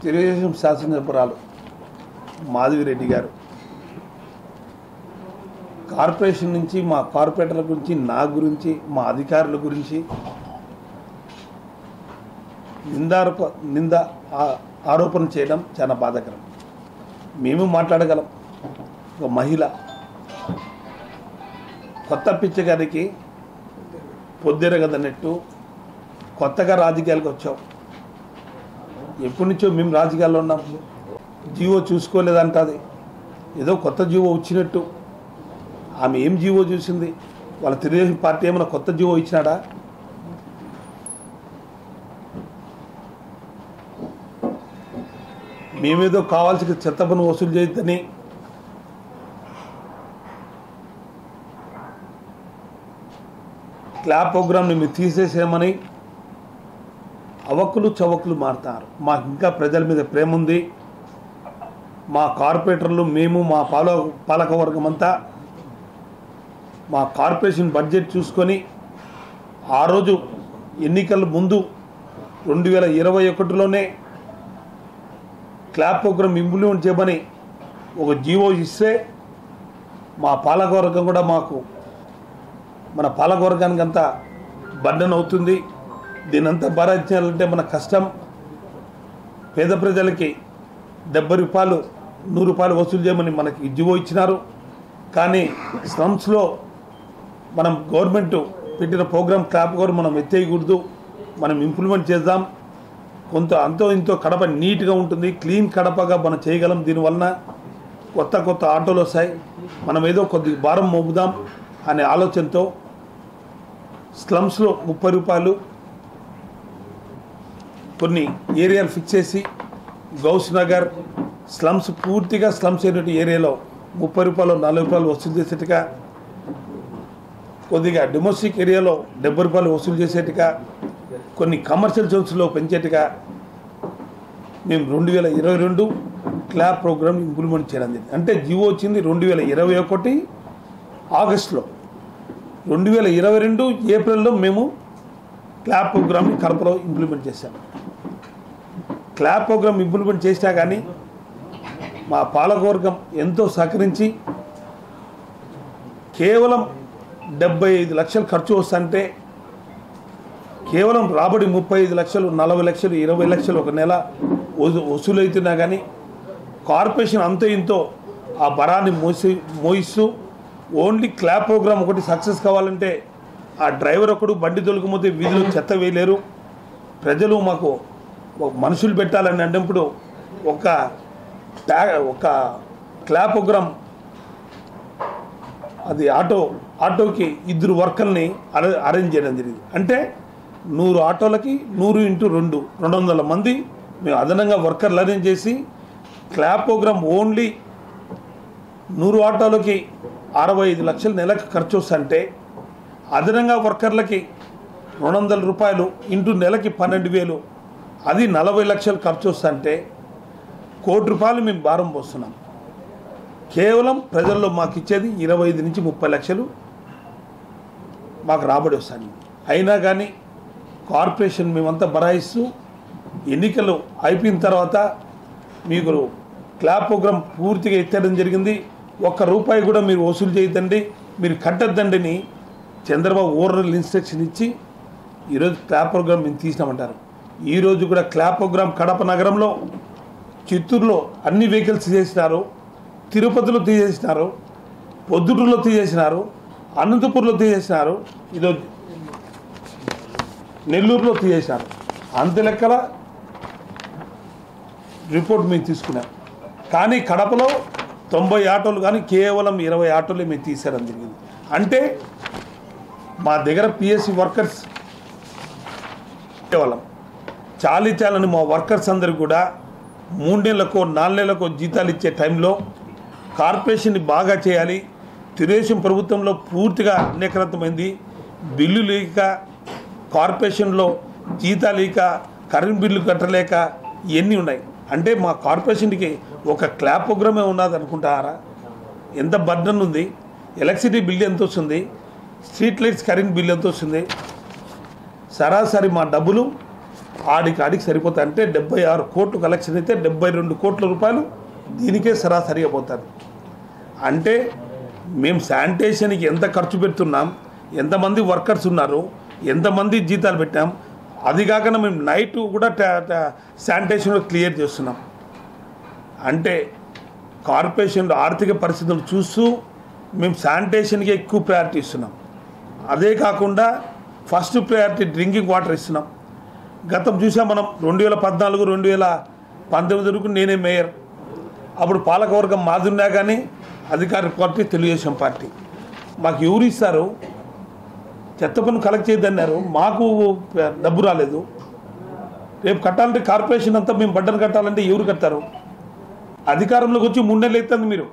తెలుగుదేశం శాసనసభ్యురాలు మాధవిరెడ్డి గారు కార్పొరేషన్ నుంచి మా కార్పొరేటర్ల గురించి, నా గురించి, మా అధికారుల గురించి నింద ఆరోపణ చేయడం చాలా బాధాకరం. మేము మాట్లాడగలం. ఒక మహిళ కొత్త పిచ్చగారికి పొద్దురగదన్నట్టు కొత్తగా రాజకీయాలకు వచ్చాం. ఎప్పటి నుంచో మేము రాజకీయాల్లో ఉన్నాం. జీవో చూసుకోలేదంటది. ఏదో కొత్త జీవో వచ్చినట్టు. ఆమె ఏం జీవో చూసింది? వాళ్ళ తెలుగుదేశం పార్టీ ఏమైనా కొత్త జీవో ఇచ్చినాడా? మేమేదో కావాల్సిన చెత్త పన్ను వసూలు చేయొద్దని క్లాప్ ప్రోగ్రామ్ని మేము తీసేసామని అవక్కులు చవక్కులు మారుతారు. మాకు ఇంకా ప్రజల మీద ప్రేమ ఉంది. మా కార్పొరేటర్లు, మేము, మా పాలకవర్గం అంతా మా కార్పొరేషన్ బడ్జెట్ చూసుకొని ఆ రోజు ఎన్నికల ముందు 2021లోనే క్లాప్ ప్రోగ్రామ్ ఇంప్లిమెంట్ చేయమని ఒక జీవో ఇస్తే మా పాలకవర్గం కూడా మన పాలకవర్గానికి అంతా బర్డెన్ అవుతుంది. దీనంతా భరించాలంటే మన కష్టం. పేద ప్రజలకి 70 రూపాయలు 100 రూపాయలు వసూలు చేయమని మనకి జీవో ఇచ్చినారు. కానీ స్లమ్స్లో మనం గవర్నమెంట్ పెట్టిన ప్రోగ్రామ్ క్లాప్ కూడా మనం ఎత్తేయకూడదు. మనం ఇంప్లిమెంట్ చేద్దాం. అంతో ఇంతో కడప నీట్గా ఉంటుంది. క్లీన్ కడపగా మనం చేయగలం. దీనివలన కొత్త ఆటోలు వస్తాయి. మనం ఏదో కొద్ది భారం మోపుదాం అనే ఆలోచనతో స్లమ్స్లో 30 రూపాయలు కొన్ని ఏరియాలు ఫిక్స్ చేసి గౌస్ నగర్ స్లమ్స్ పూర్తిగా స్లమ్స్ అయినటువంటి ఏరియాలో 30 రూపాయలు 40 రూపాయలు వసూలు చేసేట్టుగా, కొద్దిగా డొమెస్టిక్ ఏరియాలో 70 రూపాయలు వసూలు చేసేట్టుగా, కొన్ని కమర్షియల్ జోన్స్లో పెంచేట్టుగా మేము 2022 క్లాప్ ప్రోగ్రామ్ ఇంప్లిమెంట్ చేయడం జరిగింది. అంటే జీవో వచ్చింది 2021 ఆగస్టులో. 2022 ఏప్రిల్లో మేము క్లాప్ ప్రోగ్రామ్ని కడపలో ఇంప్లిమెంట్ చేశాము. క్లాప్ ప్రోగ్రామ్ ఇంప్లిమెంట్ చేసినా కానీ మా పాలకవర్గం ఎంతో సహకరించి కేవలం 75 లక్షలు ఖర్చు వస్తుంటే కేవలం రాబడి 35 లక్షలు, 40 లక్షలు, 20 లక్షలు ఒక నెల వసూలవుతున్నా కానీ కార్పొరేషన్ అంతో ఇంతో ఆ బరాన్ని మోయిస్తూ ఓన్లీ క్లాప్ ప్రోగ్రామ్ ఒకటి సక్సెస్ కావాలంటే ఆ డ్రైవర్ ఒకడు బండి తొలగకపోతే వీధిలో చెత్త వేయలేరు. ప్రజలు మాకు మనుషులు పెట్టాలని అన్నప్పుడు ఒక క్లాప్ ప్రోగ్రామ్ అది ఆటోకి 2 వర్కర్ని అరేంజ్ చేయడం జరిగింది. అంటే 100 ఆటోలకి 100 × 2 200 మంది మేము అదనంగా వర్కర్లు అరేంజ్ చేసి క్లాప్ ప్రోగ్రామ్ ఓన్లీ 100 ఆటోలకి 65 లక్షలు నెలకు ఖర్చు వస్తుంటే అదనంగా వర్కర్లకి 200 రూపాయలు ఇంటూ నెలకి 12,000, అది 40 లక్షలు ఖర్చు వస్తుంటే 1 కోటి రూపాయలు మేము భారం పోస్తున్నాం. కేవలం ప్రజల్లో మాకు ఇచ్చేది 25 నుంచి 30 లక్షలు మాకు రాబడి వస్తాయి. అయినా కానీ కార్పొరేషన్ మేమంతా బరాయిస్తూ ఎన్నికలు అయిపోయిన తర్వాత మీకు క్లాప్ ప్రోగ్రామ్ పూర్తిగా ఎత్తడం జరిగింది. 1 రూపాయి కూడా మీరు వసూలు చేయొద్దండి, మీరు కట్టద్దండిని చంద్రబాబు ఓవరాల్ ఇన్స్ట్రక్షన్ ఇచ్చి ఈరోజు క్లాప్ ప్రోగ్రామ్ మేము తీసినామంటారు. ఈరోజు కూడా క్లాప్ ప్రోగ్రామ్ కడప నగరంలో, చిత్తూరులో అన్ని వెహికల్స్ తీసేసినారు, తిరుపతిలో తీసేసినారు, పొద్దుటూరులో తీసేసినారు, అనంతపూర్లో తీసేసినారు, ఈరోజు నెల్లూరులో తీసేసినారు. అంత లెక్కల రిపోర్ట్ మేము తీసుకున్నాం. కానీ కడపలో 90 ఆటోలు కానీ కేవలం 20 ఆటోలు మేము తీసేయడం జరిగింది. అంటే మా దగ్గర పిఎస్సి వర్కర్స్ కేవలం చాలని మా వర్కర్స్ అందరూ కూడా 3 నెలలకో 4 నెలలకో జీతాలు ఇచ్చే టైంలో కార్పొరేషన్ని బాగా చేయాలి. తెలుగుదేశం ప్రభుత్వంలో పూర్తిగా అనేకరకమైంది. బిల్లు లేక, కార్పొరేషన్లో జీతాలు లేక, కరెంట్ బిల్లు కట్టలేక ఇవన్నీ ఉన్నాయి. అంటే మా కార్పొరేషన్కి ఒక క్లాప్ ప్రోగ్రామే ఉన్నది అనుకుంటారా? ఎంత బర్డన్ ఉంది. ఎలక్ట్రిసిటీ బిల్ ఎంత వస్తుంది, స్ట్రీట్ లైట్స్ కరెంట్ బిల్ ఎంత వస్తుంది. సరాసరి మా డబ్బులు ఆడికి సరిపోతాయి. అంటే 76 కోట్లు కలెక్షన్ అయితే 72 కోట్ల రూపాయలు దీనికే సరాసరిగా పోతుంది. అంటే మేము శానిటేషన్కి ఎంత ఖర్చు పెడుతున్నాం, ఎంతమంది వర్కర్స్ ఉన్నారు, ఎంతమంది జీతాలు పెట్టాం, అది కాకుండా మేము నైట్ కూడా శానిటేషన్ క్లియర్ చేస్తున్నాం. అంటే కార్పొరేషన్ ఆర్థిక పరిస్థితులు చూస్తూ మేము శానిటేషన్కి ఎక్కువ ప్రయారిటీ ఇస్తున్నాం. అదే కాకుండా ఫస్ట్ ప్రయారిటీ డ్రింకింగ్ వాటర్ ఇస్తున్నాం. గతం చూసాం మనం 2014, 2019 వరకు నేనే మేయర్. అప్పుడు పాలకవర్గం మాదున్నా కానీ అధికార పార్టీ తెలుగుదేశం పార్టీ. మాకు ఎవరు ఇస్తారు? చెత్త పన్ను కలెక్ట్ చేయద్దన్నారు, మాకు డబ్బు రాలేదు. రేపు కట్టాలంటే కార్పొరేషన్ అంతా మేము బడ్డను కట్టాలంటే ఎవరు కట్టారు? అధికారంలోకి వచ్చి 3 నెలలు అవుతుంది. మీరు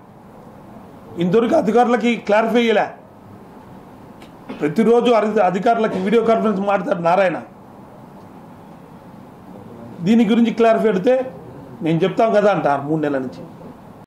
ఇంతవరకు అధికారులకి క్లారిఫై చేయలే. ప్రతిరోజు అధికారులకి వీడియో కాన్ఫరెన్స్ మాట్లాడతారు నారాయణ. దీని గురించి క్లారిఫై అడిగితే నేను చెప్తాం కదా అంటారు 3 నెలల నుంచి.